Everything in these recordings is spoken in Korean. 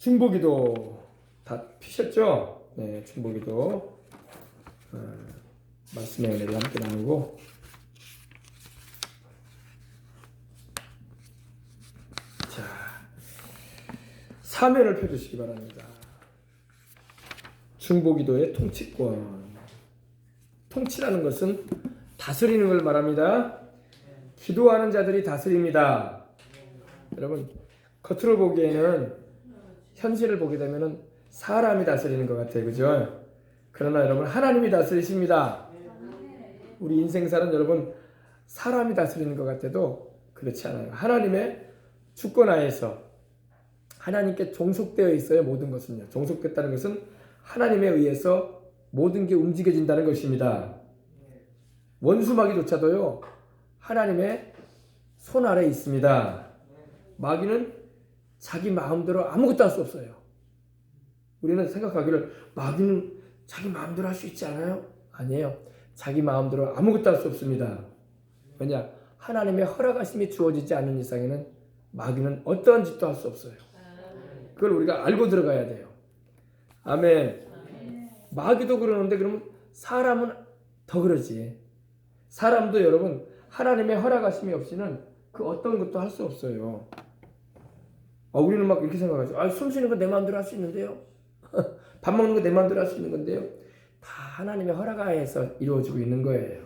중보기도 다 피셨죠? 네, 중보기도 말씀의 은혜를 함께 나누고 자, 사면을 펴주시기 바랍니다. 중보기도의 통치권. 통치라는 것은 다스리는 걸 말합니다. 기도하는 자들이 다스립니다. 여러분, 겉으로 보기에는 현실을 보게 되면 사람이 다스리는 것 같아요. 그죠? 그러나 여러분, 하나님이 다스리십니다. 우리 인생사는 여러분, 사람이 다스리는 것 같아도 그렇지 않아요. 하나님의 주권 하에서 하나님께 종속되어 있어요. 모든 것은요. 종속됐다는 것은 하나님에 의해서 모든 게 움직여진다는 것입니다. 원수마귀조차도요, 하나님의 손 아래에 있습니다. 마귀는 자기 마음대로 아무것도 할 수 없어요. 우리는 생각하기를 마귀는 자기 마음대로 할 수 있지 않아요? 아니에요. 자기 마음대로 아무것도 할 수 없습니다. 왜냐? 하나님의 허락하심이 주어지지 않는 이상에는 마귀는 어떠한 짓도 할 수 없어요. 그걸 우리가 알고 들어가야 돼요. 아멘. 마귀도 그러는데 그러면 사람은 더 그러지. 사람도 여러분 하나님의 허락하심이 없이는 그 어떤 것도 할 수 없어요. 우리는 막 이렇게 생각하죠. 숨 쉬는 거 내 마음대로 할 수 있는데요. 밥 먹는 거 내 마음대로 할 수 있는 건데요. 다 하나님의 허락하에서 이루어지고 있는 거예요.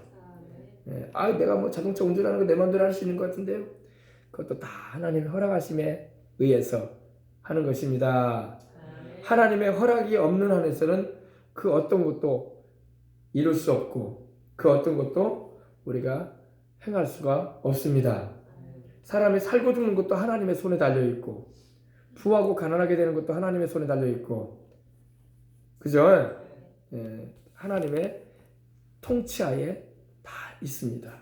내가 뭐 자동차 운전하는 거 내 마음대로 할 수 있는 것 같은데요. 그것도 다 하나님의 허락하심에 의해서 하는 것입니다. 하나님의 허락이 없는 한에서는 그 어떤 것도 이룰 수 없고 그 어떤 것도 우리가 행할 수가 없습니다. 사람이 살고 죽는 것도 하나님의 손에 달려있고 부하고 가난하게 되는 것도 하나님의 손에 달려있고 그죠? 하나님의 통치하에 다 있습니다.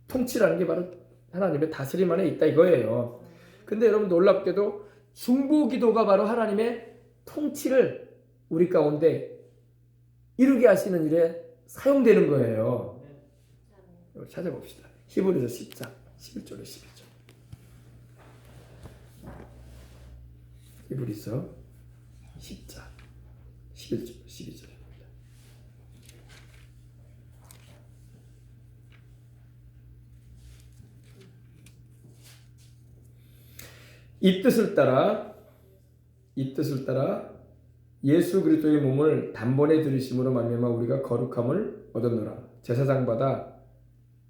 통치라는 게 바로 하나님의 다스림 안에 있다 이거예요. 근데 여러분 놀랍게도 중보기도가 바로 하나님의 통치를 우리 가운데 이루게 하시는 일에 사용되는 거예요. 찾아봅시다. 히브리서 10장 11절에 12절. 히브리서 10장 11절 12절입니다. 이 뜻을 따라 예수 그리스도의 몸을 단번에 들이심으로 말미암아 우리가 거룩함을 얻었노라. 제사장마다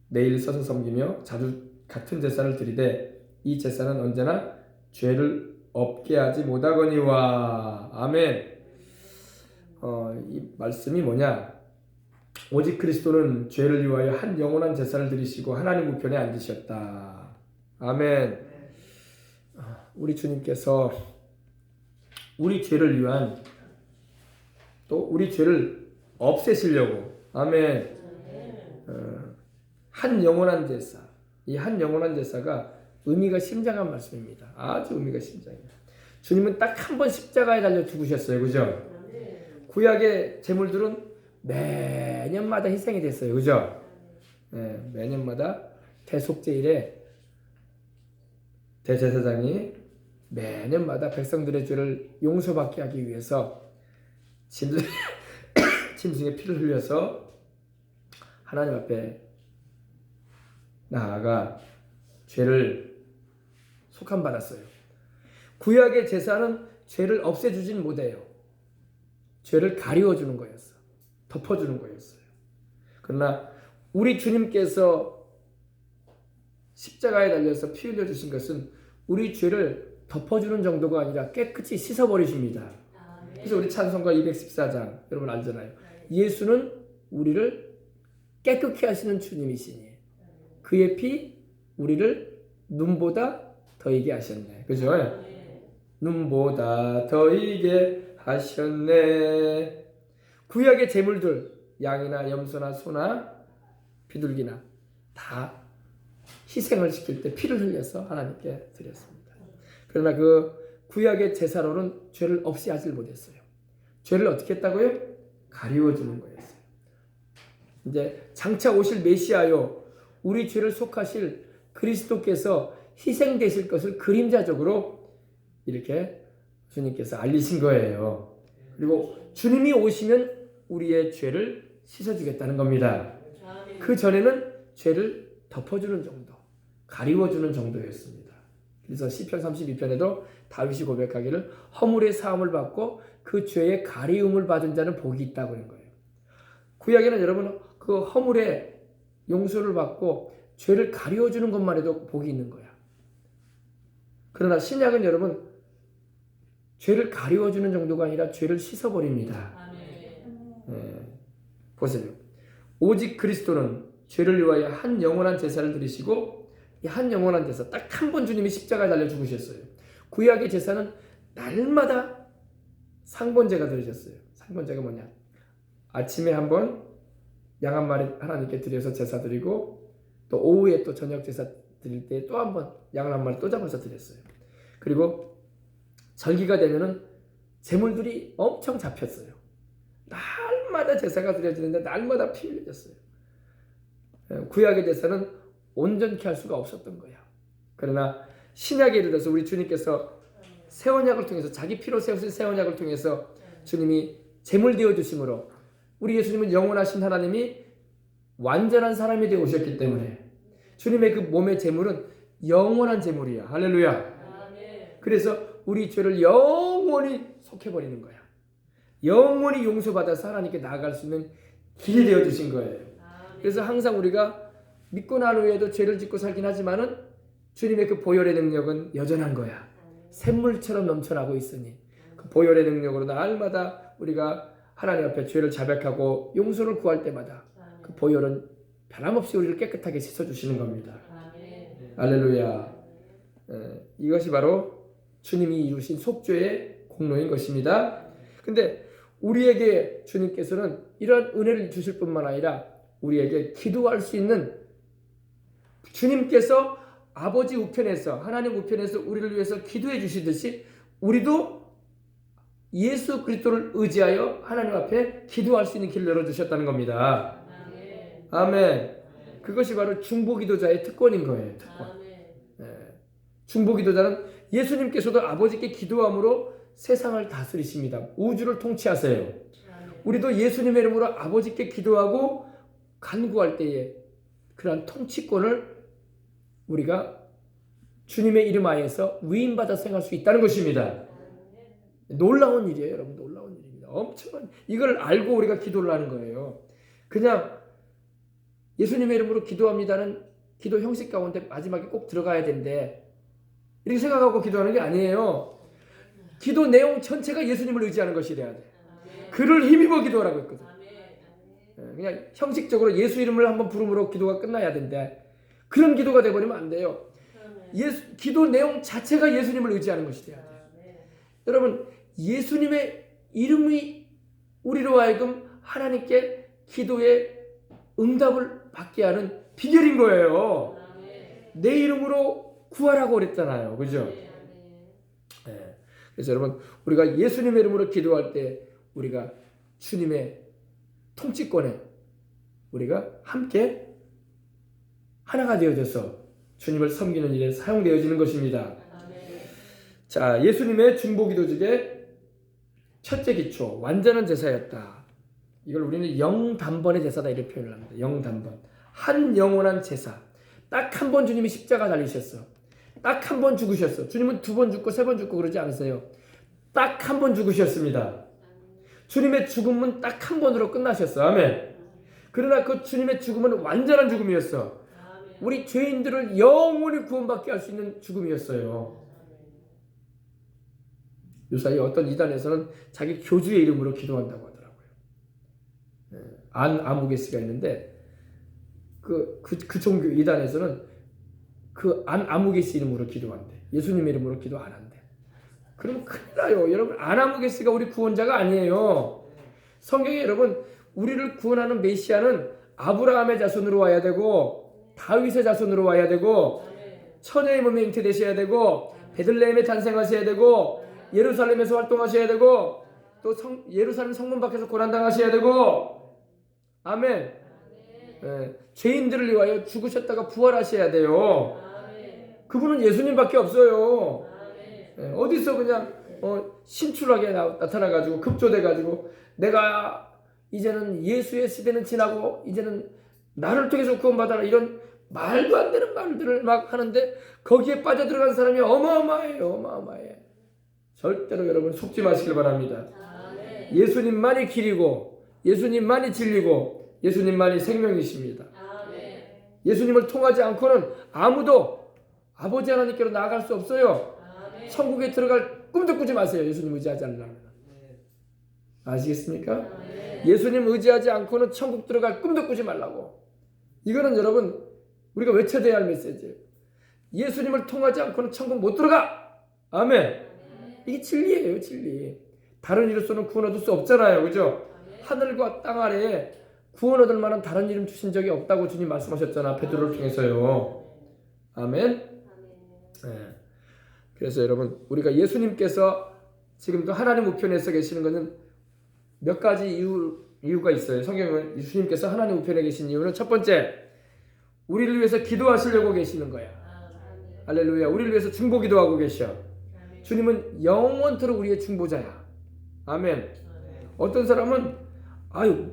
매일 서서 섬기며 자주 같은 제사를 드리되 이 제사는 언제나 죄를 없게 하지 못하거니와. 아멘. 이 말씀이 뭐냐? 오직 그리스도는 죄를 위하여 한 영원한 제사를 드리시고 하나님 우편에 앉으셨다. 아멘. 우리 주님께서 우리 죄를 위한 또 우리 죄를 없애시려고 아멘. 한 영원한 제사. 이 한 영원한 제사가 의미가 심장한 말씀입니다. 아주 의미가 심장해요. 주님은 딱 한 번 십자가에 달려 죽으셨어요. 그죠? 구약의 제물들은 매년마다 희생이 됐어요. 그죠? 매년마다 대속제일에 대제사장이 매년마다 백성들의 죄를 용서받게 하기 위해서 짐승의 피를 흘려서 하나님 앞에 나아가 죄를 속함받았어요. 구약의 제사는 죄를 없애주진 못해요. 죄를 가리워주는 거였어. 덮어주는 거였어요. 그러나 우리 주님께서 십자가에 달려서 피 흘려주신 것은 우리 죄를 덮어주는 정도가 아니라 깨끗이 씻어버리십니다. 그래서 우리 찬송가 214장 여러분 알잖아요. 예수는 우리를 깨끗게 하시는 주님이시니 그의 피 우리를 눈보다 더이게 하셨네. 그죠? 눈보다 더이게 하셨네. 구약의 제물들 양이나 염소나 소나 비둘기나 다 희생을 시킬 때 피를 흘려서 하나님께 드렸습니다. 그러나 그 구약의 제사로는 죄를 없이 하질 못했어요. 죄를 어떻게 했다고요? 가리워주는 거였어요. 이제 장차 오실 메시아요 우리 죄를 속하실 그리스도께서 희생되실 것을 그림자적으로 이렇게 주님께서 알리신 거예요. 그리고 주님이 오시면 우리의 죄를 씻어주겠다는 겁니다. 그 전에는 죄를 덮어주는 정도, 가리워주는 정도였습니다. 그래서 시편 32편에도 다윗이 고백하기를 허물의 사함을 받고 그 죄의 가리움을 받은 자는 복이 있다고 하는 거예요. 구약에는 여러분 그 허물의 용서를 받고 죄를 가리워주는 것만 해도 복이 있는 거야. 그러나 신약은 여러분 죄를 가리워주는 정도가 아니라 죄를 씻어버립니다. 보세요. 오직 그리스도는 죄를 위하여 한 영원한 제사를 드리시고 이 한 영원한 제사 딱 한 번 주님이 십자가에 달려 죽으셨어요. 구약의 제사는 날마다 상번제가 드리셨어요. 상번제가 뭐냐? 아침에 한 번 양 한 마리 하나님께 드려서 제사 드리고 또 오후에 또 저녁 제사 드릴 때 또 한 번 양 한 마리 또 잡아서 드렸어요. 그리고 절기가 되면은 제물들이 엄청 잡혔어요. 날마다 제사가 드려지는데 날마다 피 흘려졌어요. 구약의 제사는 온전케 할 수가 없었던 거야. 그러나 신약에 이르러서 우리 주님께서 새 언약을 통해서 자기 피로 세우신 새 언약을 통해서 주님이 제물 되어 주심으로 우리 예수님은 영원하신 하나님이 완전한 사람이 되어 오셨기 때문에 주님의 그 몸의 제물은 영원한 제물이야. 할렐루야. 그래서 우리 죄를 영원히 속해버리는 거야. 영원히 용서받아서 하나님께 나아갈 수 있는 길이 되어 주신 거예요. 그래서 항상 우리가 믿고 난 후에도 죄를 짓고 살긴 하지만은 주님의 그 보혈의 능력은 여전한 거야. 샘물처럼 넘쳐나고 있으니 그 보혈의 능력으로 날마다 우리가 하나님 앞에 죄를 자백하고 용서를 구할 때마다 그 보혈은 변함없이 우리를 깨끗하게 씻어주시는 겁니다. 할렐루야. 이것이 바로 주님이 이루신 속죄의 공로인 것입니다. 근데 우리에게 주님께서는 이런 은혜를 주실 뿐만 아니라 우리에게 기도할 수 있는 주님께서 아버지 우편에서 하나님 우편에서 우리를 위해서 기도해 주시듯이 우리도 예수 그리스도를 의지하여 하나님 앞에 기도할 수 있는 길을 열어주셨다는 겁니다. 아멘. 그것이 바로 중보기도자의 특권인 거예요. 특권. 중보기도자는 예수님께서도 아버지께 기도함으로 세상을 다스리십니다. 우주를 통치하세요. 우리도 예수님의 이름으로 아버지께 기도하고 간구할 때에 그러한 통치권을 우리가 주님의 이름 하에서 위임받아 생각할 수 있다는 것입니다. 놀라운 일이에요, 여러분. 놀라운 일입니다. 엄청난 이걸 알고 우리가 기도를 하는 거예요. 그냥 예수님의 이름으로 기도합니다는 기도 형식 가운데 마지막에 꼭 들어가야 되는데 이렇게 생각하고 기도하는 게 아니에요. 기도 내용 전체가 예수님을 의지하는 것이 돼야 돼. 그를 힘입어 기도하라고 했거든. 그냥 형식적으로 예수 이름을 한번 부름으로 기도가 끝나야 되는데 그런 기도가 돼버리면 안 돼요. 기도 내용 자체가 예수님을 의지하는 것이 돼야 돼요. 여러분, 예수님의 이름이 우리로 하여금 하나님께 기도의 응답을 받게 하는 비결인 거예요. 내 이름으로 구하라고 그랬잖아요. 그죠? 네. 그래서 여러분, 우리가 예수님의 이름으로 기도할 때 우리가 주님의 통치권에 우리가 함께 하나가 되어져서 주님을 섬기는 일에 사용되어지는 것입니다. 자, 예수님의 중보기도직의 첫째 기초, 완전한 제사였다. 이걸 우리는 영단번의 제사다 이렇게 표현을 합니다. 영단번. 한 영원한 제사. 딱 한 번 주님이 십자가 달리셨어. 딱 한 번 죽으셨어. 주님은 2번 죽고 3번 죽고 그러지 않으세요. 딱 한 번 죽으셨습니다. 주님의 죽음은 딱 한 번으로 끝나셨어. 아멘. 그러나 그 주님의 죽음은 완전한 죽음이었어. 우리 죄인들을 영원히 구원받게 할 수 있는 죽음이었어요. 요사이 어떤 이단에서는 자기 교주의 이름으로 기도한다고 하더라고요. 안 아무개스가 있는데 그 종교 이단에서는 그 안 아무개스 이름으로 기도한대. 예수님의 이름으로 기도 안 한대. 그러면 큰일 나요. 여러분, 안 아무개스가 우리 구원자가 아니에요. 성경에 여러분, 우리를 구원하는 메시아는 아브라함의 자손으로 와야 되고 다윗의 자손으로 와야 되고 처녀의 몸에 잉태되셔야 되고 베들레헴에 탄생하셔야 되고 예루살렘에서 활동하셔야 되고 또 예루살렘 성문 밖에서 고난당하셔야 되고 아멘. 죄인들을 위하여 죽으셨다가 부활하셔야 돼요. 그분은 예수님밖에 없어요. 어디서 그냥 신출하게 나타나가지고 급조돼가지고 내가 이제는 예수의 시대는 지나고 이제는 나를 통해서 구원받아라 이런 말도 안 되는 말들을 막 하는데 거기에 빠져들어간 사람이 어마어마해. 절대로 여러분 속지 마시길 바랍니다. 예수님만이 길이고 예수님만이 진리고 예수님만이 생명이십니다. 예수님을 통하지 않고는 아무도 아버지 하나님께로 나아갈 수 없어요. 천국에 들어갈 꿈도 꾸지 마세요. 예수님 의지하지 않으려면. 아시겠습니까? 예수님 의지하지 않고는 천국 들어갈 꿈도 꾸지 말라고. 이거는 여러분 우리가 외쳐야 할 메시지예요. 예수님을 통하지 않고는 천국 못 들어가. 아멘. 이게 진리예요, 진리. 다른 이로서는 구원 얻을 수 없잖아요, 그죠? 하늘과 땅 아래에 구원 얻을 만한 다른 이름 주신 적이 없다고 주님 말씀하셨잖아, 베드로를 통해서요. 아멘. 네. 그래서 여러분 우리가 예수님께서 지금도 하나님 우편에 서 계시는 것은 몇 가지 이유가 있어요. 성경은 예수님께서 하나님 우편에 계신 이유는 첫 번째, 우리를 위해서 기도하시려고 계시는 거야. 할렐루야. 우리를 위해서 중보 기도하고 계셔. 주님은 영원토록 우리의 중보자야. 아멘. 어떤 사람은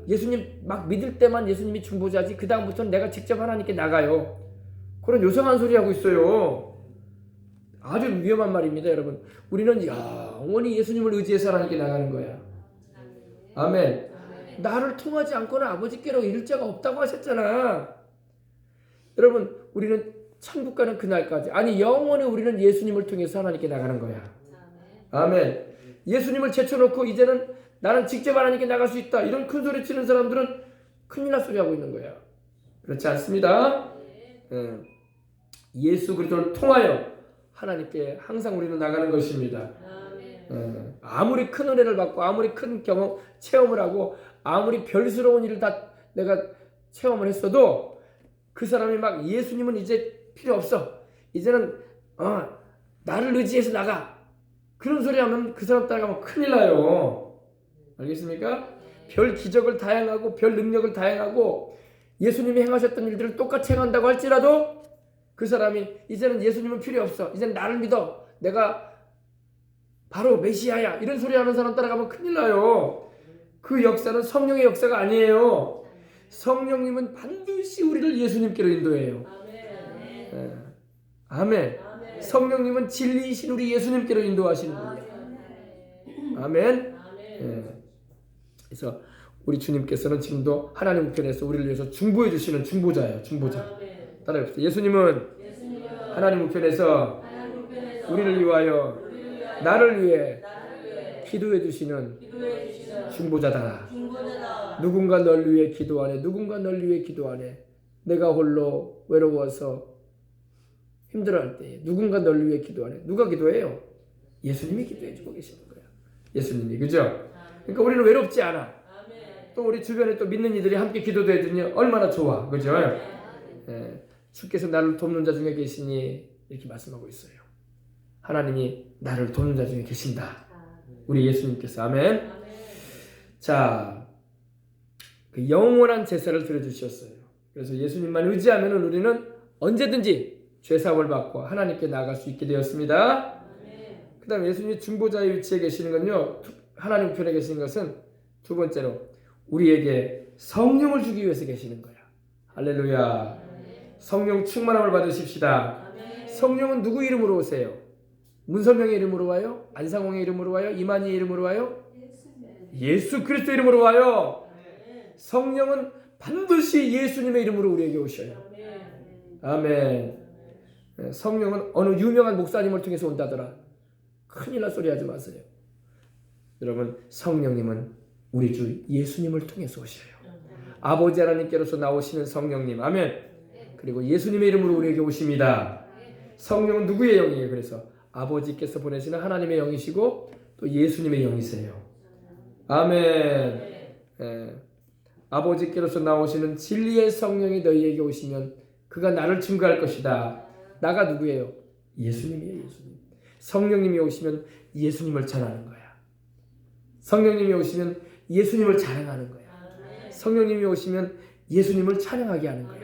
예수님 막 믿을 때만 예수님이 중보자지 그 다음부터는 내가 직접 하나님께 나가요. 그런 요상한 소리 하고 있어요. 아주 위험한 말입니다, 여러분. 우리는 영원히 예수님을 의지해서 하나님께 나가는 거야. 아멘. 나를 통하지 않고는 아버지께로 이를 자가 없다고 하셨잖아. 여러분 우리는 천국 가는 그날까지, 아니 영원히 우리는 예수님을 통해서 하나님께 나가는 거야. 아멘. 예수님을 제쳐놓고 이제는 나는 직접 하나님께 나갈 수 있다 이런 큰 소리 치는 사람들은 큰일 날 소리 하고 있는 거야. 그렇지 않습니다. 예수 그리스도를 통하여 하나님께 항상 우리는 나가는 것입니다. 아무리 큰 은혜를 받고 아무리 큰 경험 체험을 하고 아무리 별스러운 일을 다 내가 체험을 했어도 그 사람이 막 예수님은 이제 필요 없어, 이제는 나를 의지해서 나가, 그런 소리 하면 그 사람 따라가면 큰일 나요. 알겠습니까? 별 기적을 다양하고 별 능력을 다양하고 예수님이 행하셨던 일들을 똑같이 행한다고 할지라도 그 사람이 이제는 예수님은 필요 없어, 이제는 나를 믿어, 내가 바로 메시아야, 이런 소리 하는 사람 따라가면 큰일 나요. 그 역사는 성령의 역사가 아니에요. 성령님은 반드시 우리를 예수님께로 인도해요. 아멘. 성령님은 진리이신 우리 예수님께로 인도하시는 분이에요. 아멘. 그래서 우리 주님께서는 지금도 하나님 우편에서 우리를 위해서 중보해 주시는 중보자예요. 중보자. 따라해봅시다. 예수님은 하나님 우편에서 우리를 위하여 나를 위해 기도해 주시는 중보자다. 누군가 널 위해 기도하네. 누군가 널 위해 기도하네. 내가 홀로 외로워서 힘들어할 때 누군가 널 위해 기도하네. 누가 기도해요? 예수님이 기도해 주고 계시는 거야. 예수님이. 그죠? 그러니까 우리는 외롭지 않아. 또 우리 주변에 또 믿는 이들이 함께 기도도 해주니 얼마나 좋아. 그죠? 주께서 나를 돕는 자 중에 계시니 이렇게 말씀하고 있어요. 하나님이 나를 돕는 자 중에 계신다. 우리 예수님께서. 아멘. 자, 그 영원한 제사를 드려주셨어요. 그래서 예수님만 의지하면 우리는 언제든지 죄사함을 받고 하나님께 나아갈 수 있게 되었습니다. 그 다음에 예수님이 중보자의 위치에 계시는 건요, 하나님 우편에 계시는 것은 두 번째로 우리에게 성령을 주기 위해서 계시는 거야. 할렐루야. 성령 충만함을 받으십시다. 성령은 누구 이름으로 오세요? 문선명의 이름으로 와요? 안상홍의 이름으로 와요? 이만희의 이름으로 와요? 예수 그리스도 이름으로 와요. 성령은 반드시 예수님의 이름으로 우리에게 오셔요. 아멘. 성령은 어느 유명한 목사님을 통해서 온다더라. 큰일 날 소리 하지 마세요. 여러분, 성령님은 우리 주 예수님을 통해서 오셔요. 아버지 하나님께로서 나오시는 성령님. 아멘. 그리고 예수님의 이름으로 우리에게 오십니다. 성령은 누구의 영이에요? 그래서 아버지께서 보내시는 하나님의 영이시고 또 예수님의 영이세요. 아멘. 아버지께로서 나오시는 진리의 성령이 너희에게 오시면 그가 나를 증거할 것이다. 나가 누구예요? 예수님이에요. 예수님. 성령님이 오시면 예수님을 전하는 거야. 성령님이 오시면 예수님을 자랑하는 거야. 성령님이 오시면 예수님을 찬양하게 하는 거야.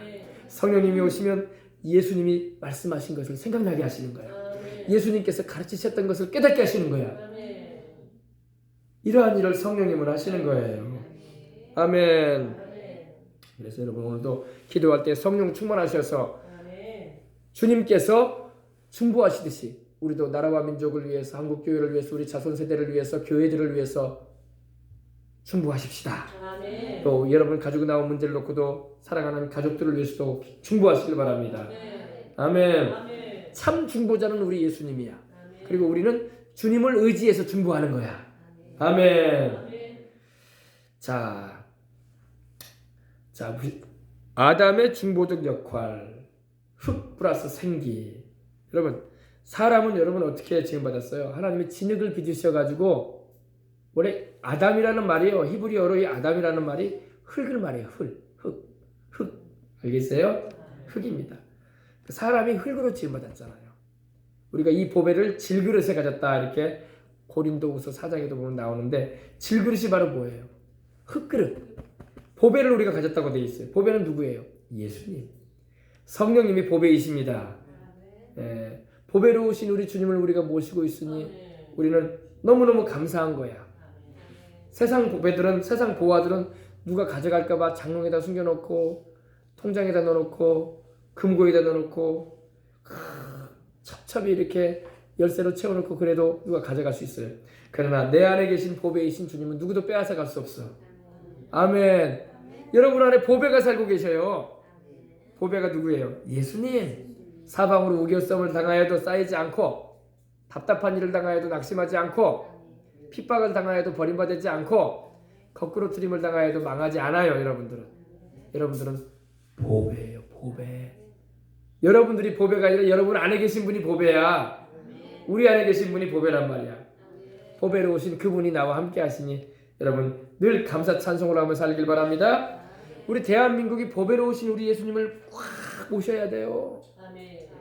성령님이 오시면 예수님이 말씀하신 것을 생각나게 하시는 거야. 예수님께서 가르치셨던 것을 깨닫게 하시는 거야. 이러한 일을 성령님은 하시는 거예요. 아멘. 그래서 여러분 오늘도 기도할 때 성령 충만하셔서 주님께서 충보하시듯이 우리도 나라와 민족을 위해서, 한국 교회를 위해서, 우리 자손 세대를 위해서, 교회들을 위해서 충보하십시다. 또 여러분 가지고 나온 문제를 놓고도 사랑하는 가족들을 위해서도 충보하시길 바랍니다. 아멘. 참 중보자는 우리 예수님이야. 그리고 우리는 주님을 의지해서 중보하는 거야. 아멘. 자, 아담의 중보적 역할, 흙 플러스 생기. 여러분, 사람은 여러분 어떻게 지음받았어요? 하나님이 진흙을 빚으셔가지고, 원래 아담이라는 말이요, 히브리어로 이 아담이라는 말이 흙을 말해요. 흙. 알겠어요? 흙입니다. 사람이 흙으로 지음받았잖아요. 우리가 이 보배를 질그릇에 가졌다 이렇게 고린도후서 4장에도 보면 나오는데, 질그릇이 바로 뭐예요? 흙그릇. 보배를 우리가 가졌다고 되어 있어요. 보배는 누구예요? 예수님. 성령님이 보배이십니다. 보배로 오신 우리 주님을 우리가 모시고 있으니 우리는 너무너무 감사한 거야. 세상 보배들은, 세상 보화들은 누가 가져갈까봐 장롱에다 숨겨놓고 통장에다 넣어놓고 금고에다 넣어놓고 첩첩이 이렇게 열쇠로 채워놓고 그래도 누가 가져갈 수 있어요. 그러나 내 안에 계신 보배이신 주님은 누구도 빼앗아 갈 수 없어. 아멘. 여러분 안에 보배가 살고 계셔요. 보배가 누구예요? 예수님. 사방으로 우겨썸을 당하여도 쌓이지 않고, 답답한 일을 당하여도 낙심하지 않고, 핍박을 당하여도 버림받지 않고, 거꾸로 트림을 당하여도 망하지 않아요. 여러분들은 보배예요. 보배. 여러분들이 보배가 아니라 여러분 안에 계신 분이 보배야. 우리 안에 계신 분이 보배란 말이야. 보배로 오신 그분이 나와 함께 하시니 여러분 늘 감사 찬송을 하며 살길 바랍니다. 우리 대한민국이 보배로 오신 우리 예수님을 확 모셔야 돼요.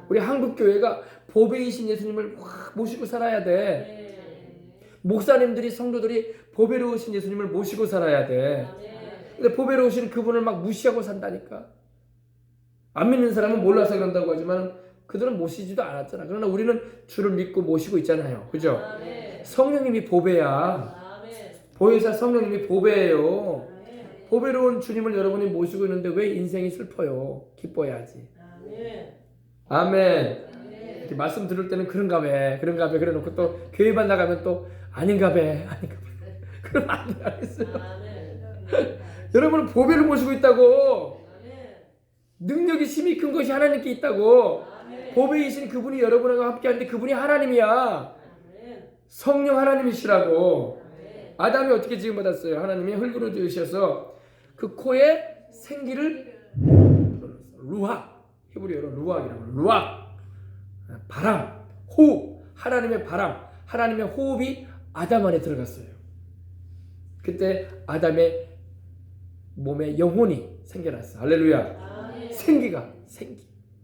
우리 한국교회가 보배이신 예수님을 확 모시고 살아야 돼. 목사님들이, 성도들이 보배로 오신 예수님을 모시고 살아야 돼. 근데 보배로 오신 그분을 막 무시하고 산다니까. 안 믿는 사람은 몰라서 그런다고 하지만 그들은 모시지도 않았잖아. 그러나 우리는 주를 믿고 모시고 있잖아요. 그죠? 성령님이 보배야. 보혜사 성령님이 보배예요. 보배로운 주님을 여러분이 모시고 있는데 왜 인생이 슬퍼요? 기뻐야지. 아멘. 이렇게 말씀 들을 때는 그런가 봐 그래 놓고 또 교회만 나가면 또 아닌가 봐. 그러면 안 되겠어요. 여러분은 보배를 모시고 있다고. 능력이 심히 큰 것이 하나님께 있다고. 보배이신 그분이 여러분과 함께 하는데 그분이 하나님이야. 성령 하나님이시라고. 아담이 어떻게 지음받았어요? 하나님이 흙으로 지으셔서 그 코에 생기를 루악, 히브리어로 루악이라고. 루악, 바람, 호흡, 하나님의 바람, 하나님의 호흡이 아담 안에 들어갔어요. 그때 아담의 몸에 영혼이 생겨났어. 할렐루야.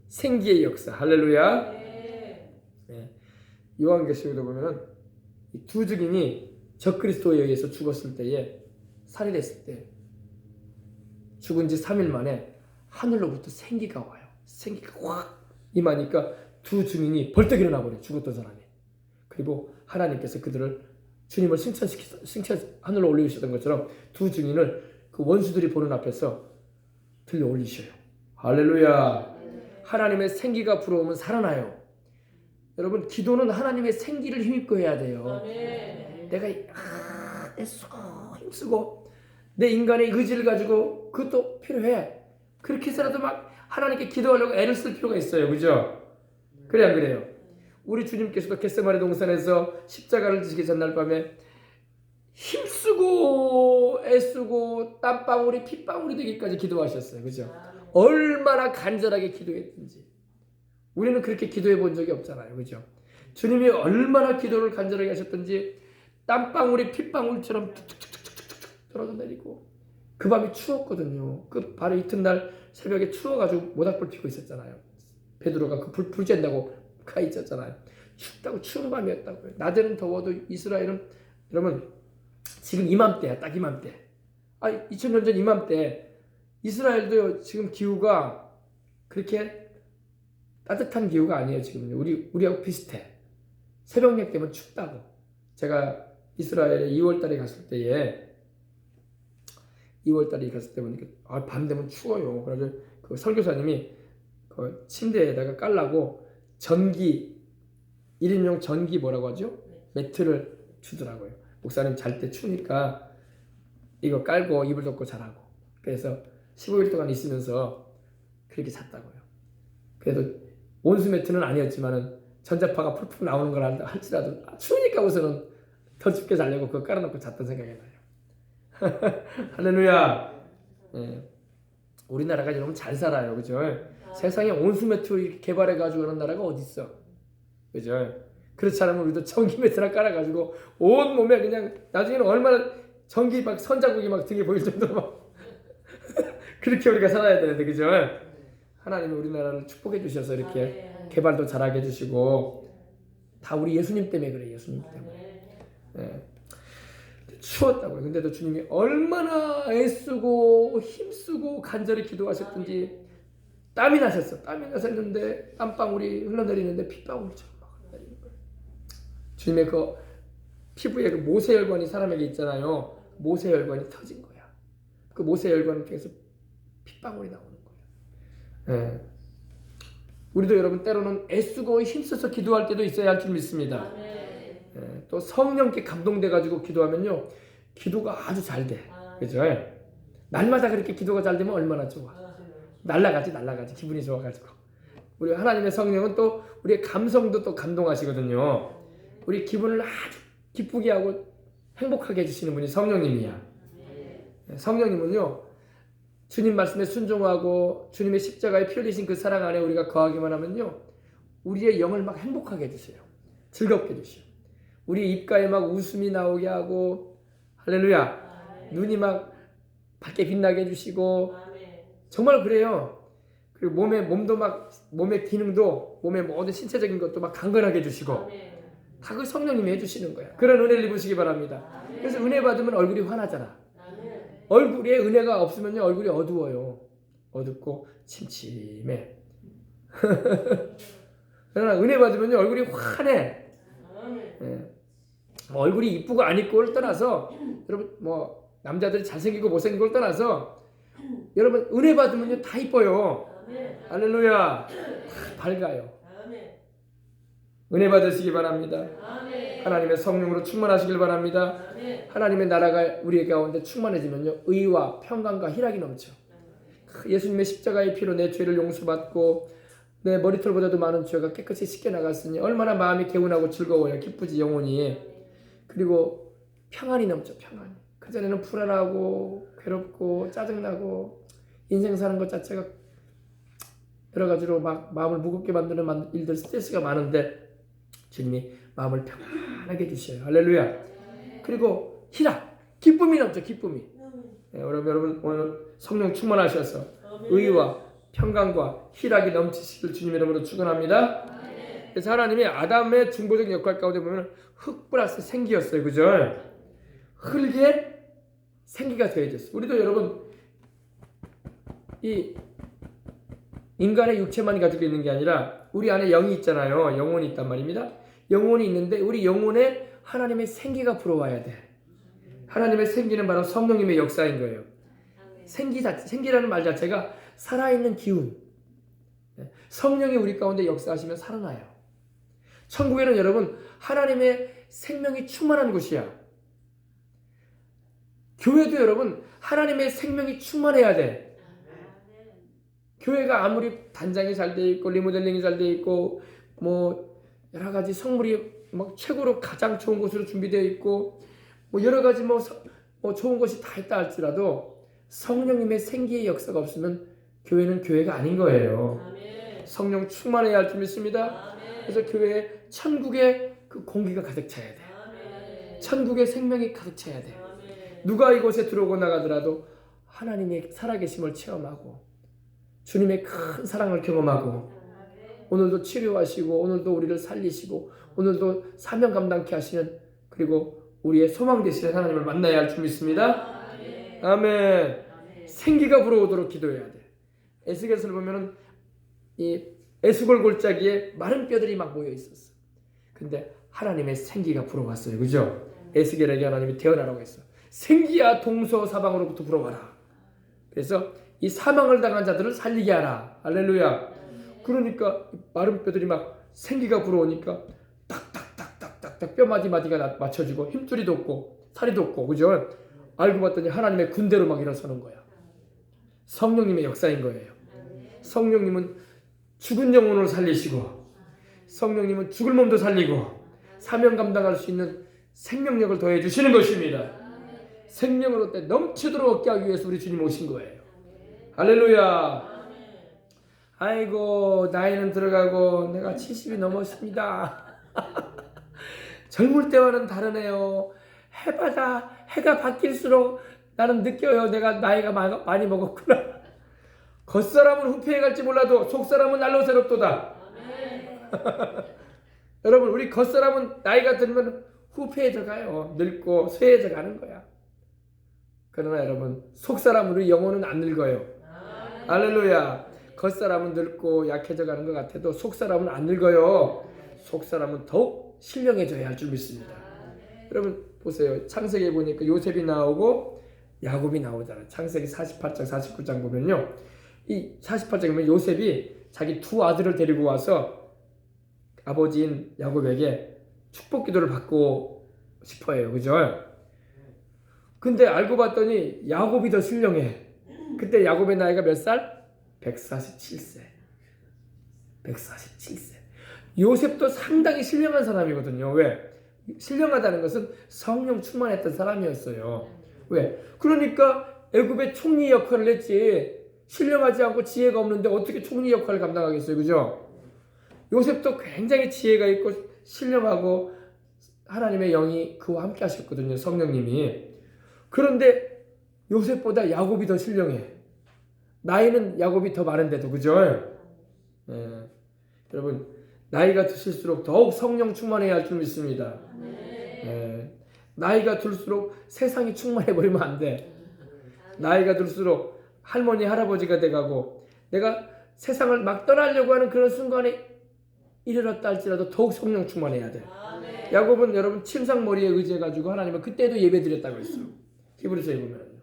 생기의 역사. 할렐루야. 네. 요한계시록도 보면은 이 두 증인이 적그리스도에 의해서 죽었을 때에, 살해됐을 때 죽은 지 3일 만에 하늘로부터 생기가 와요. 생기가 확 임하니까 두 증인이 벌떡 일어나 버려요. 죽었던 사람이. 그리고 하나님께서 그들을, 주님을 하늘로 올리셨던 것처럼 두 증인을 그 원수들이 보는 앞에서 들려 올리셔요. 할렐루야. 하나님의 생기가 불어오면 살아나요. 여러분, 기도는 하나님의 생기를 힘입고 해야 돼요. 내가 힘쓰고 내 인간의 의지를 가지고 그것도 필요해. 그렇게 해서라도 막 하나님께 기도하려고 애를 쓸 필요가 있어요. 그죠? 그래 안 그래요? 우리 주님께서도 겟세마네 동산에서 십자가를 지기 전날 밤에 힘쓰고 애쓰고 땀방울이 핏방울이 되기까지 기도하셨어요. 그죠? 얼마나 간절하게 기도했든지. 우리는 그렇게 기도해 본 적이 없잖아요. 그죠? 주님이 얼마나 기도를 간절하게 하셨든지 땀방울이 핏방울처럼 툭툭툭툭툭 떨어져 내리고, 그 밤이 추웠거든요. 그 바로 이튿날 새벽에 추워가지고 모닥불 피고 있었잖아요. 베드로가 그 불 쬐다고 가 있었잖아요. 춥다고, 추운 밤이었다고요. 낮에는 더워도 이스라엘은, 여러분 지금 이맘때야. 딱 이맘때. 2000년 전 이맘때 이스라엘도 지금 기후가 그렇게 따뜻한 기후가 아니에요. 지금 우리하고 비슷해. 새벽녘 되면 춥다고. 제가 이스라엘에 2월 달에 갔을 때에 2월 달에 갔을 때 보니까 밤 되면 추워요. 그래서 그 설교사님이 그 침대에다가 깔라고 전기 1인용 전기 뭐라고 하죠? 매트를 주더라고요. 목사님 잘 때 추우니까 이거 깔고 이불 덮고 자라고. 그래서 15일 동안 있으면서 그렇게 잤다고요. 그래도 온수 매트는 아니었지만은 전자파가 풀풀 나오는 걸 할지라도 추우니까 우선은 더 춥게 자려고 그거 깔아놓고 잤던 생각이 나요. 할렐루야. 예. 우리나라가 여러분 잘 살아요, 그죠? 세상에 온수 매트 개발해가지고 그런 나라가 어디 있어, 그죠? 그렇지 않으면 우리도 전기 매트나 깔아가지고 온 몸에 그냥 나중에는 얼마나 전기 막 선자국이 막 등에 보일 정도로 막 그렇게 우리가 살아야 되는데, 그죠? 하나님이 우리나라를 축복해 주셔서 이렇게 개발도 잘하게 해주시고 다 우리 예수님 때문에 그래요. 예수님 때문에. 예. 추웠다고요. 근데도 주님이 얼마나 애쓰고 힘쓰고 간절히 기도하셨든지 땀이 나셨어. 땀이 나셨는데 땀방울이 흘러내리는데 핏방울처럼 막 흘러내리는 거예요. 주님의 그 피부에 그 모세혈관이 사람에게 있잖아요. 모세혈관이 터진 거야. 그 모세혈관을 통해서 핏방울이 나오는 거예요. 예. 우리도 여러분 때로는 애쓰고 힘써서 기도할 때도 있어야 할 줄 믿습니다. 예. 또 성령께 감동돼가지고 기도하면요, 기도가 아주 잘 돼. 그죠? 날마다 그렇게 기도가 잘 되면 얼마나 좋아. 날라가지 기분이 좋아가지고. 우리 하나님의 성령은 또 우리의 감성도 또 감동하시거든요. 우리 기분을 아주 기쁘게 하고 행복하게 해주시는 분이 성령님이야. 성령님은요, 주님 말씀에 순종하고 주님의 십자가에 피 흘리신 그 사랑 안에 우리가 거하기만 하면요, 우리의 영을 막 행복하게 해주세요. 즐겁게 해주세요. 우리 입가에 막 웃음이 나오게 하고, 할렐루야, 눈이 막 밝게 빛나게 해주시고, 정말 그래요. 그리고 몸도 막, 몸의 기능도, 몸의 모든 신체적인 것도 막 강건하게 해주시고, 다 그 성령님이 해주시는 거야. 그런 은혜를 입으시기 바랍니다. 그래서 은혜 받으면 얼굴이 환하잖아. 얼굴에 은혜가 없으면 얼굴이 어두워요. 어둡고 침침해. 그러나 은혜 받으면 얼굴이 환해. 예. 얼굴이 이쁘고 안 이쁘고를 떠나서, 여러분 뭐 남자들이 잘생기고 못생긴 걸 떠나서, 여러분 은혜 받으면 다 이뻐요. 할렐루야. 다 밝아요. 은혜 받으시기 바랍니다. 하나님의 성령으로 충만하시길 바랍니다. 하나님의 나라가 우리 가운데 충만해지면요, 의와 평강과 희락이 넘쳐. 예수님의 십자가의 피로 내 죄를 용서받고 내 머리털보다도 많은 죄가 깨끗이 씻겨 나갔으니 얼마나 마음이 개운하고 즐거워요. 기쁘지 영혼이. 그리고 평안이 넘쳐. 평안이. 그전에는 불안하고 괴롭고 짜증나고 인생 사는 것 자체가 여러 가지로 막 마음을 무겁게 만드는 일들, 스트레스가 많은데 주님이 마음을 평안하게 해주셔요. 할렐루야. 그리고 희락, 기쁨이 넘쳐. 기쁨이. 네, 여러분 오늘 성령 충만하셔서 의와 평강과 희락이 넘치시길 주님 이름으로 축원합니다. 그래서 하나님이 아담의 중보적 역할 가운데 보면 흙 플러스 생기였어요. 그죠? 흙에 생기가 더해졌어요. 우리도 여러분 이 인간의 육체만 가지고 있는 게 아니라 우리 안에 영이 있잖아요. 영혼이 있단 말입니다. 영혼이 있는데 우리 영혼에 하나님의 생기가 불어와야 돼. 하나님의 생기는 바로 성령님의 역사인 거예요. 생기라는 말 자체가 살아있는 기운. 성령이 우리 가운데 역사하시면 살아나요. 천국에는 여러분 하나님의 생명이 충만한 곳이야. 교회도 여러분 하나님의 생명이 충만해야 돼. 교회가 아무리 단장이 잘 돼 있고 리모델링이 잘 돼 있고 뭐 여러 가지 성물이 막 최고로 가장 좋은 곳으로 준비되어 있고 뭐 여러 가지 뭐 좋은 것이 다 있다 할지라도 성령님의 생기의 역사가 없으면 교회는 교회가 아닌 거예요. 성령 충만해야 할 줄 믿습니다. 그래서 교회에 천국의 그 공기가 가득 차야 돼. 천국의 생명이 가득 차야 돼. 누가 이곳에 들어오고 나가더라도 하나님의 살아계심을 체험하고 주님의 큰 사랑을 경험하고 오늘도 치료하시고 오늘도 우리를 살리시고 오늘도 사명 감당케 하시는 그리고 우리의 소망 되시는 하나님을 만나야 할 줄 믿습니다. 아멘. 생기가 불어오도록 기도해야 돼. 에스겔서를 보면은 이 에스골 골짜기에 마른 뼈들이 막 모여 있었어. 근데 하나님의 생기가 불어왔어요. 그죠? 에스겔에게 하나님이 태어나라고 했어. 생기야 동서 사방으로부터 불어와라. 그래서 이 사망을 당한 자들을 살리게 하라. 할렐루야. 그러니까 마른 뼈들이 막 생기가 불어오니까 딱딱딱딱딱딱 뼈마디 마디가 맞춰지고 힘줄이 돋고 살이 돋고, 그죠? 알고 봤더니 하나님의 군대로 막 일어서는 거야. 성령님의 역사인 거예요. 성령님은 죽은 영혼을 살리시고, 성령님은 죽을 몸도 살리고 사명 감당할 수 있는 생명력을 더해 주시는 것입니다. 생명으로 넘치도록 얻게 하기 위해서 우리 주님 오신 거예요. 할렐루야. 아이고, 나이는 들어가고 내가 70이 넘었습니다. 젊을 때와는 다르네요. 해가 바뀔수록 나는 느껴요. 내가 나이가 많이 먹었구나. 겉사람은 후패해 갈지 몰라도 속사람은 날로 새롭도다. 여러분, 우리 겉사람은 나이가 들면 후패해져 가요. 늙고 쇠해져 가는 거야. 그러나 여러분, 속사람, 우리 영혼은 안 늙어요. 할렐루야. 겉사람은 늙고 약해져 가는 것 같아도 속사람은 안 늙어요. 속사람은 더욱 신령해져야 할 줄 믿습니다. 여러분 보세요. 창세기에 보니까 요셉이 나오고 야곱이 나오잖아요. 창세기 48장 49장 보면요, 이 48장에 보면 요셉이 자기 두 아들을 데리고 와서 아버지인 야곱에게 축복 기도를 받고 싶어해요. 그죠? 근데 알고 봤더니 야곱이 더 신령해. 그때 야곱의 나이가 몇 살? 147세. 147세. 요셉도 상당히 신령한 사람이거든요. 왜? 신령하다는 것은 성령 충만했던 사람이었어요. 왜? 그러니까 애굽의 총리 역할을 했지. 신령하지 않고 지혜가 없는데 어떻게 총리 역할을 감당하겠어요. 그죠? 요셉도 굉장히 지혜가 있고 신령하고 하나님의 영이 그와 함께 하셨거든요. 성령님이. 그런데 요셉보다 야곱이 더 신령해. 나이는 야곱이 더 많은데도. 그죠? 여러분, 나이가 드실수록 더욱 성령 충만해야 할 줄 믿습니다. 나이가 들수록 세상이 충만해버리면 안 돼. 나이가 들수록 할머니 할아버지가 돼가고 내가 세상을 막 떠나려고 하는 그런 순간에 이르렀다 할지라도 더욱 성령 충만해야 돼. 야곱은 여러분 침상머리에 의지해가지고 하나님은 그때도 예배드렸다고 했어요. 히브리서에 보면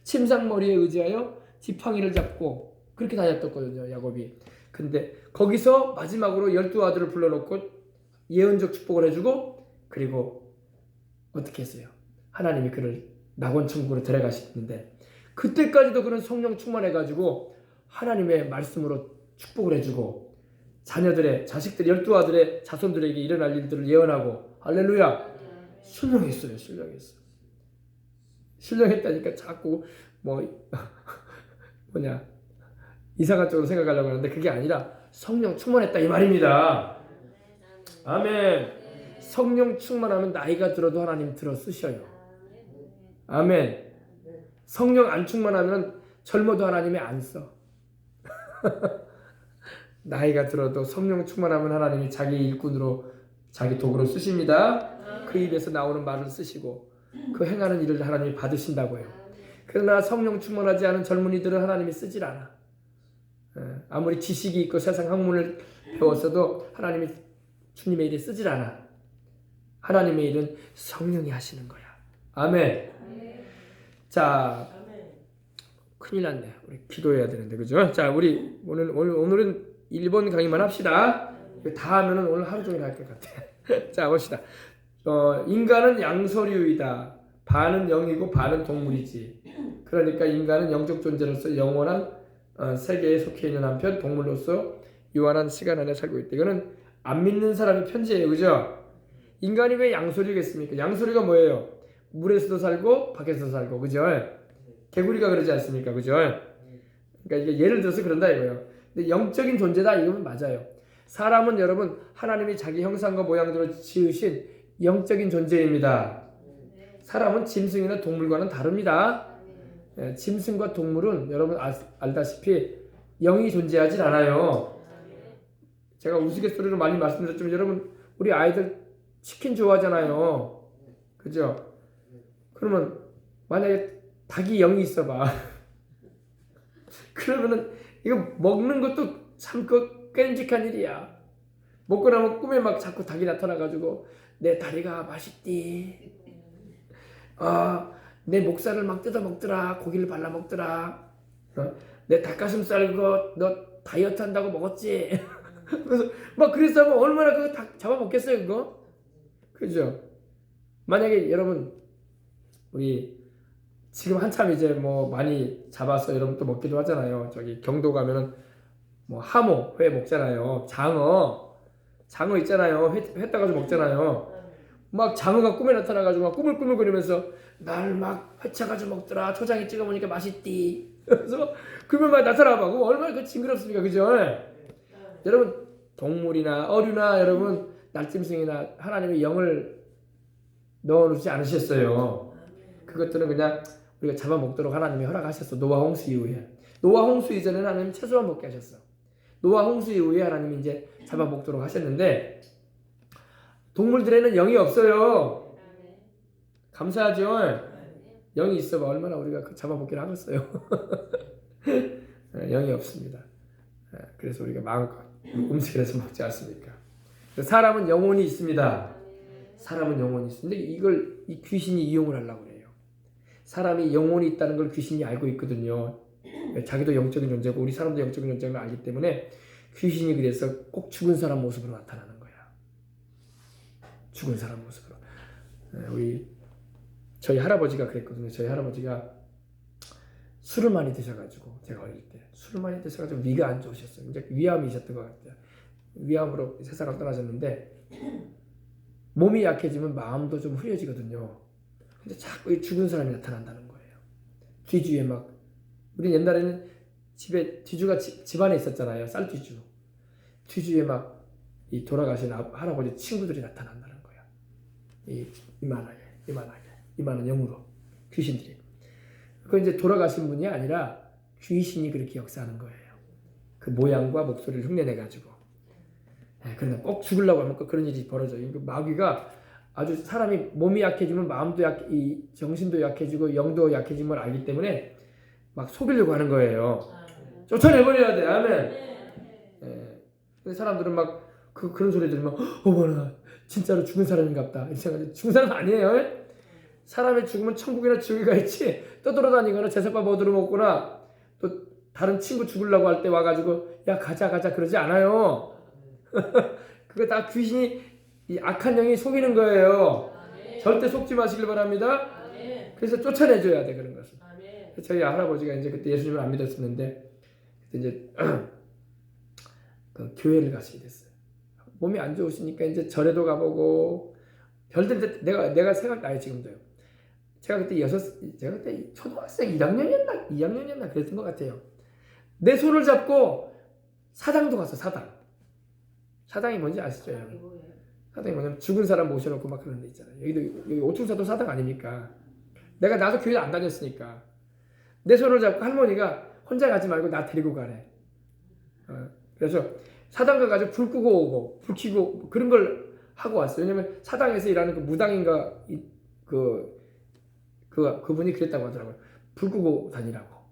침상머리에 의지하여 지팡이를 잡고 그렇게 다녔었거든요. 야곱이. 근데 거기서 마지막으로 12아들을 불러놓고 예언적 축복을 해주고, 그리고 어떻게 했어요? 하나님이 그를 낙원 천국으로 데려가시는데 그때까지도 그런 성령 충만해가지고 하나님의 말씀으로 축복을 해주고 자녀들의 자식들 12아들의 자손들에게 일어날 일들을 예언하고, 할렐루야. 신령했어요. 신령했다니까 자꾸 이상한 쪽으로 생각하려고 하는데 그게 아니라 성령 충만했다 이 말입니다. 아멘. 성령 충만하면 나이가 들어도 하나님 들어 쓰셔요. 아멘. 성령 안 충만하면 젊어도 하나님이 안 써. 나이가 들어도 성령 충만하면 하나님이 자기 일꾼으로 자기 도구로 쓰십니다. 그 입에서 나오는 말을 쓰시고 그 행하는 일을 하나님이 받으신다고 해요. 그러나 성령 충만하지 않은 젊은이들은 하나님이 쓰질 않아. 아무리 지식이 있고 세상 학문을 배웠어도 하나님이 주님의 일에 쓰질 않아. 하나님의 일은 성령이 하시는 거야. 아멘. 자, 큰일 났네. 우리 기도해야 되는데, 그죠? 자, 우리 오늘은 1번 강의만 합시다. 다 하면은 오늘 하루 종일 할 것 같아. 자, 봅시다. 인간은 양서류이다. 반은 영이고 반은 동물이지. 그러니까 인간은 영적 존재로서 영원한 세계에 속해 있는 한편 동물로서 유한한 시간 안에 살고 있다. 이거는 안 믿는 사람의 편지예요. 그죠? 인간이 왜 양서류겠습니까? 양서류가 뭐예요? 물에서도 살고 밖에서도 살고. 그죠? 개구리가 그러지 않습니까? 그죠? 그러니까 이게 예를 들어서 그런다 이거예요. 근데 영적인 존재다 이거는 맞아요. 사람은 여러분 하나님이 자기 형상과 모양대로 지으신 영적인 존재입니다. 사람은 짐승이나 동물과는 다릅니다. 짐승과 동물은 여러분 알다시피 영이 존재하진 않아요. 제가 우스갯소리로 많이 말씀드렸지만 여러분 우리 아이들 치킨 좋아하잖아요. 그죠? 그러면 만약에 닭이 영이 있어봐. 그러면은 이거 먹는 것도 참 끔찍한 일이야. 먹고 나면 꿈에 막 자꾸 닭이 나타나가지고 내 다리가 맛있디. 내 목살을 막 뜯어 먹더라. 고기를 발라 먹더라. 내 닭가슴살 그거 너 다이어트 한다고 먹었지? 그래서 막 그래서 하면 얼마나 그거 다 잡아먹겠어요 그거? 그죠? 만약에 여러분 우리 지금 한참 이제 뭐 많이 잡아서 여러분 또 먹기도 하잖아요. 저기 경도 가면은 뭐 하모 회 먹잖아요. 장어 있잖아요. 회 따가지고 먹잖아요. 막 장어가 꿈에 나타나가지고 막 꾸물꾸물거리면서 날 막 회차가지고 먹더라. 초장에 찍어 먹으니까 맛있디. 그래서 그러면 막 나타나봐. 그럼 얼마나 그 징그럽습니까, 그죠? 여러분 동물이나 어류나 여러분 날짐승이나 하나님의 영을 넣어놓지 않으셨어요. 그것들은 그냥 우리가 잡아먹도록 하나님이 허락하셨어. 노아 홍수 이후에. 노아 홍수 이전에는 하나님 최소한 먹게 하셨어. 노아 홍수 이후에 하나님이 이제 잡아먹도록 하셨는데 동물들에는 영이 없어요. 감사하죠. 영이 있어봐 얼마나 우리가 잡아먹기를 하겠어요. 영이 없습니다. 그래서 우리가 마음껏 음식을 해서 먹지 않습니까? 사람은 영혼이 있습니다. 사람은 영혼이 있습니다. 근데 이걸 이 귀신이 이용을 하려고 그래요. 사람이 영혼이 있다는 걸 귀신이 알고 있거든요. 자기도 영적인 존재고 우리 사람도 영적인 존재를 알기 때문에 귀신이 그래서 꼭 죽은 사람 모습으로 나타나는 거야. 죽은 사람 모습으로. 저희 할아버지가 그랬거든요. 저희 할아버지가 술을 많이 드셔가지고 제가 어릴 때 술을 많이 드셔가지고 위가 안 좋으셨어요. 이제 위암이 있었던 것 같아요. 위암으로 세상을 떠나셨는데 몸이 약해지면 마음도 좀 흐려지거든요. 근데 자꾸 죽은 사람이 나타난다는 거예요. 뒤주에 막 우리 옛날에는 집에 뒤주가 집안에 있었잖아요. 쌀뒤주. 뒤주에 막 이 돌아가신 할아버지 친구들이 나타난다는 거야. 이만한 영으로 귀신들이. 그 이제 돌아가신 분이 아니라 귀신이 그렇게 역사하는 거예요. 그 모양과 목소리를 흉내내가지고. 그런데 꼭 죽으려고 하면 그런 일이 벌어져요. 마귀가 아주 사람이 몸이 약해지면 마음도 이 정신도 약해지고 영도 약해진 걸 알기 때문에 막 속이려고 하는 거예요. 쫓아내버려야 돼. 아멘. 근데 사람들은 막 그런 소리 들으면 어머나 진짜로 죽은 사람인갑다 이렇게 생각하지. 죽은 사람 아니에요. 사람이 죽으면 천국이나 지옥에 가 있지 떠돌아다니거나 제사밥 얻으러 먹거나 또 다른 친구 죽으려고 할 때 와가지고 야 가자 그러지 않아요. 그거 다 귀신이 이 악한 영이 속이는 거예요. 절대 속지 마시길 바랍니다. 그래서 쫓아내줘야 돼 그런 것을. 저희 할아버지가 이제 그때 예수님을 안 믿었었는데 그때 이제 그 교회를 가시게 됐어요. 몸이 안 좋으시니까 이제 절에도 가보고 별들 내가 생각나요 지금도요. 제가 그때 초등학생 2학년이었나 그랬던 것 같아요. 내 손을 잡고 사당도 갔어. 사당이 뭔지 아시죠? 사당이 뭐냐면 죽은 사람 모셔놓고 막 그런 데 있잖아요. 여기 오충사도 사당 아닙니까? 나도 교회 안 다녔으니까 내 손을 잡고 할머니가 혼자 가지 말고 나 데리고 가래. 그래서 사당 가가지고 불 끄고 오고 불 켜고 그런 걸 하고 왔어요. 왜냐면 사당에서 일하는 그 무당인가 그분이 그랬다고 하더라고요. 불 끄고 다니라고.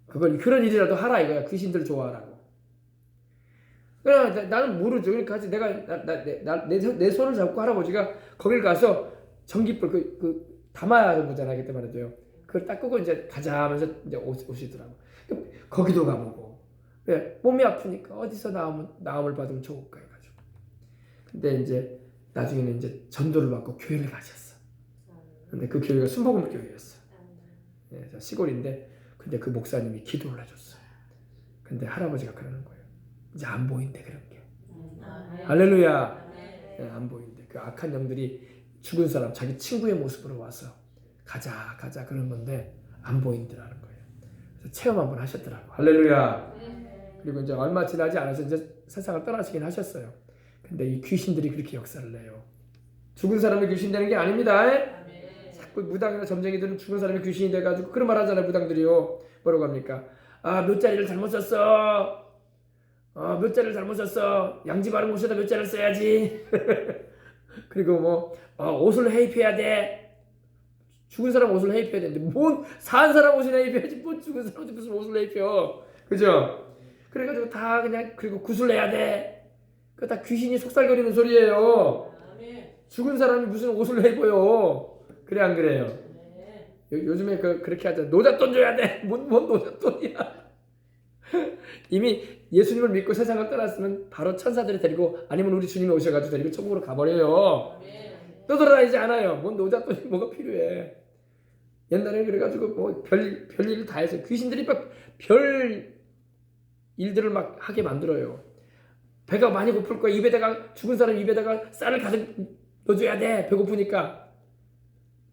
그런 일이라도 하라 이거야. 귀신들 좋아하라고. 나는 모르죠. 그러니까 내 손을 잡고 할아버지가 거길 가서 전기불 담아야 보잖아요. 그때 말이죠. 그걸 딱 끄고 이제 가자 하면서 이제 오시더라고. 거기도 가보고. 왜? 몸이 아프니까 어디서 나음을 받으면 좋을까 해가지고. 근데 이제 나중에는 이제 전도를 받고 교회를 가셨어. 근데 그 교회가 순복음 교회였어. 시골인데 근데 그 목사님이 기도를 해줬어요. 근데 할아버지가 그러는 거예요. 이제 안 보인대 그런 게. 할렐루야. 안 보인대. 그 악한 영들이 죽은 사람 자기 친구의 모습으로 와서 가자 그런 건데 안 보인다라는 거예요. 그래서 체험 한번 하셨더라고. 할렐루야. 그리고 이제 얼마 지나지 않아서 이제 세상을 떠나시긴 하셨어요. 근데 이 귀신들이 그렇게 역사를 내요. 죽은 사람이 귀신 되는 게 아닙니다. 자꾸 무당이나 점쟁이들은 죽은 사람이 귀신이 돼가지고 그런 말 하잖아요. 무당들이요. 뭐라고 합니까? 몇 자리를 잘못 썼어. 몇 자리를 잘못 썼어. 양지 바른 곳에다 몇 자리를 써야지. 그리고 옷을 해입해야 돼. 죽은 사람 옷을 해입해야 되는데 뭔 산 사람 옷이나 해입해야지 뭔 죽은 사람한테 무슨 옷을 해입혀. 그죠? 그래가지고 다 그냥 그리고 구슬내야 돼. 그거 다 귀신이 속살거리는 소리예요. 죽은 사람이 무슨 옷을 해입어요. 그래 안 그래요? 요즘에 그렇게 하자. 노잣돈 줘야 돼. 뭔 노잣돈이야. 이미 예수님을 믿고 세상을 떠났으면 바로 천사들이 데리고 아니면 우리 주님이 오셔가지고 데리고 천국으로 가버려요. 떠돌아다니지 않아요. 뭔 노잣돈이 뭐가 필요해. 옛날에 그래가지고 뭐 별일을 다 해서 귀신들이 막 별 일들을 막 하게 만들어요. 배가 많이 고플 거야. 입에다가 죽은 사람 입에다가 쌀을 가득 넣어줘야 돼. 배고프니까.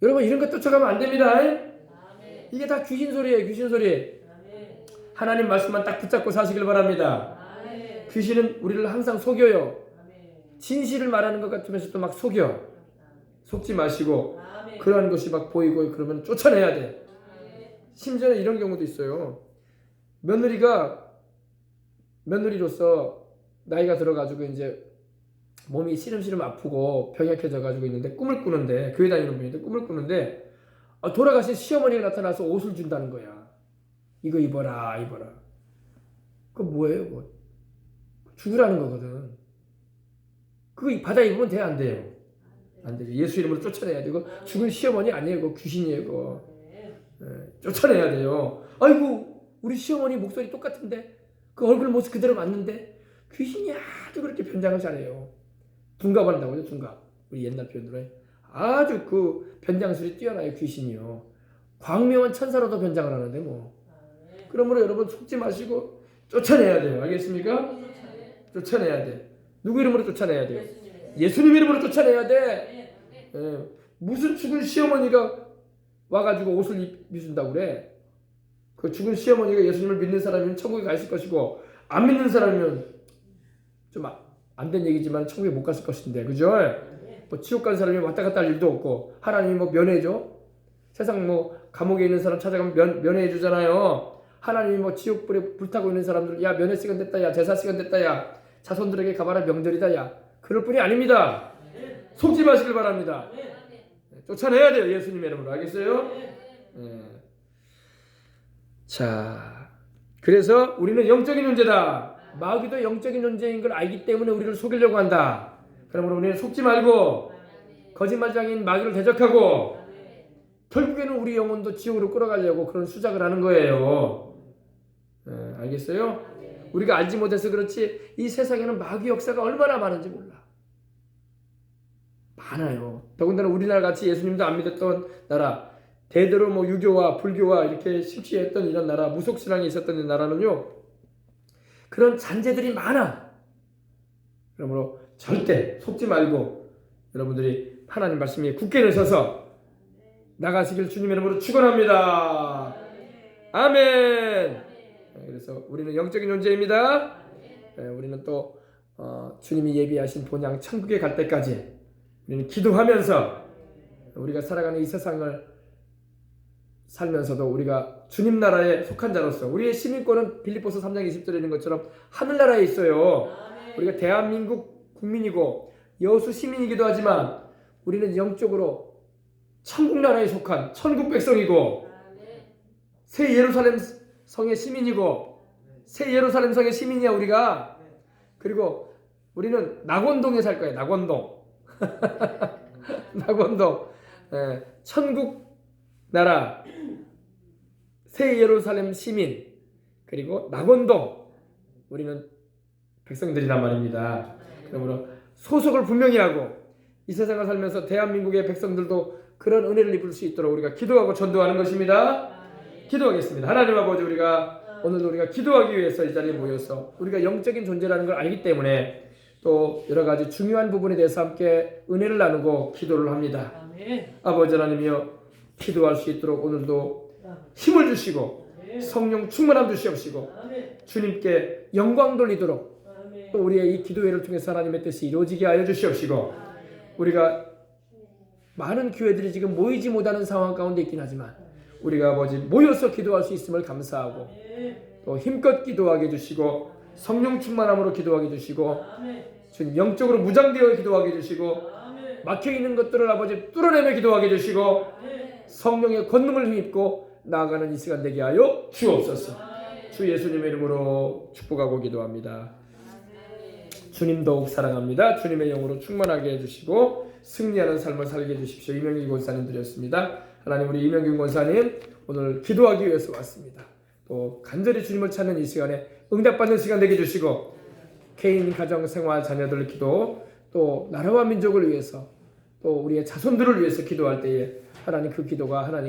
여러분 이런 거 쫓아가면 안 됩니다. 이게 다 귀신 소리예요. 귀신 소리. 하나님 말씀만 딱 붙잡고 사시길 바랍니다. 귀신은 우리를 항상 속여요. 진실을 말하는 것 같으면서도 막 속여. 속지 마시고 그러한 것이 막 보이고 그러면 쫓아내야 돼. 심지어 이런 경우도 있어요. 며느리로서 나이가 들어가지고 이제 몸이 시름시름 아프고 병약해져가지고 있는데 꿈을 꾸는데, 교회 다니는 분인데 꿈을 꾸는데 돌아가신 시어머니가 나타나서 옷을 준다는 거야. 이거 입어라. 그거 뭐예요? 그거? 죽으라는 거거든. 그거 받아 입으면 돼? 안 돼요? 안 되죠. 예수 이름으로 쫓아내야 되고. 죽은 시어머니 아니에요. 그거 귀신이에요. 그거. 쫓아내야 돼요. 아이고 우리 시어머니 목소리 똑같은데 그 얼굴 모습 그대로 맞는데 귀신이 아주 그렇게 변장을 잘해요. 둔갑을 한다고요. 둔갑. 우리 옛날 표현으로 아주 그 변장술이 뛰어나요. 귀신이요. 광명한 천사로도 변장을 하는데 뭐. 그러므로 여러분 속지 마시고 쫓아내야 돼요. 알겠습니까? 쫓아내야 돼. 누구 이름으로 쫓아내야 돼요? 예수님 이름으로 쫓아내야 돼. 무슨 죽은 시어머니가 와가지고 옷을 입혀준다고 그래. 그 죽은 시어머니가 예수님을 믿는 사람이면 천국에 가 있을 것이고 안 믿는 사람이면 좀 안 된 얘기지만 천국에 못 갔을 것인데, 그죠? 뭐 지옥 간 사람이 왔다 갔다 할 일도 없고 하나님이 뭐 면회해줘? 세상 뭐 감옥에 있는 사람 찾아가면 면회해 주잖아요. 하나님이 뭐 지옥불에 불타고 있는 사람들 야 면회 시간 됐다, 야 제사 시간 됐다, 야 자손들에게 가봐라 명절이다, 야 그럴 뿐이 아닙니다. 속지 마시길 바랍니다. 쫓아내야 돼요. 예수님의 이름으로. 알겠어요? 자, 그래서 우리는 영적인 존재다. 마귀도 영적인 존재인 걸 알기 때문에 우리를 속이려고 한다. 그러므로 우리는 속지 말고 거짓말장인 마귀를 대적하고 결국에는 우리 영혼도 지옥으로 끌어가려고 그런 수작을 하는 거예요. 알겠어요? 우리가 알지 못해서 그렇지 이 세상에는 마귀 역사가 얼마나 많은지 몰라. 많아요. 더군다나 우리나라 같이 예수님도 안 믿었던 나라, 대대로 뭐 유교와 불교와 이렇게 심취했던 이런 나라, 무속신앙이 있었던 이 나라는요, 그런 잔재들이 많아. 그러므로 절대 속지 말고 여러분들이 하나님 말씀에 굳게 서서 나가시길 주님의 이름으로 축원합니다. 아멘. 그래서 우리는 영적인 존재입니다. 우리는 또 주님이 예비하신 본향 천국에 갈 때까지 우리는 기도하면서 우리가 살아가는 이 세상을 살면서도 우리가 주님 나라에 속한 자로서 우리의 시민권은 빌립보서 3장 20절에 있는 것처럼 하늘나라에 있어요. 우리가 대한민국 국민이고 여수 시민이기도 하지만 우리는 영적으로 천국 나라에 속한 천국 백성이고 새 예루살렘 성의 시민이고 새 예루살렘 성의 시민이야 우리가. 그리고 우리는 낙원동에 살 거예요. 낙원동. 낙원동. 천국 나라 새 예루살렘 시민 그리고 낙원동 우리는 백성들이란 말입니다. 그러므로 소속을 분명히 하고 이 세상을 살면서 대한민국의 백성들도 그런 은혜를 입을 수 있도록 우리가 기도하고 전도하는 것입니다. 기도하겠습니다. 하나님 아버지, 우리가 오늘도 우리가 기도하기 위해서 이 자리에 모여서 우리가 영적인 존재라는 걸 알기 때문에 또 여러 가지 중요한 부분에 대해서 함께 은혜를 나누고 기도를 합니다. 아버지 하나님이여, 기도할 수 있도록 오늘도 힘을 주시고 성령 충만함 주시옵시고 주님께 영광 돌리도록 또 우리의 이 기도회를 통해서 하나님의 뜻이 이루어지게 하여 주시옵시고, 우리가 많은 교회들이 지금 모이지 못하는 상황 가운데 있긴 하지만 우리가 아버지 모여서 기도할 수 있음을 감사하고 또 힘껏 기도하게 해주시고 성령 충만함으로 기도하게 해주시고 주님 영적으로 무장되어 기도하게 해주시고 막혀있는 것들을 아버지 뚫어내며 기도하게 해주시고 성령의 권능을 힘입고 나아가는 이 시간 되게 하여 주옵소서. 주 예수님의 이름으로 축복하고 기도합니다. 주님 더욱 사랑합니다. 주님의 영으로 충만하게 해주시고 승리하는 삶을 살게 해주십시오. 이명희 권사님 드렸습니다. 하나님 우리 이명균 권사님 오늘 기도하기 위해서 왔습니다. 또 간절히 주님을 찾는 이 시간에 응답받는 시간 되게 해주시고 개인, 가정, 생활, 자녀들 기도 또 나라와 민족을 위해서 또 우리의 자손들을 위해서 기도할 때에 하나님 그 기도가 하나님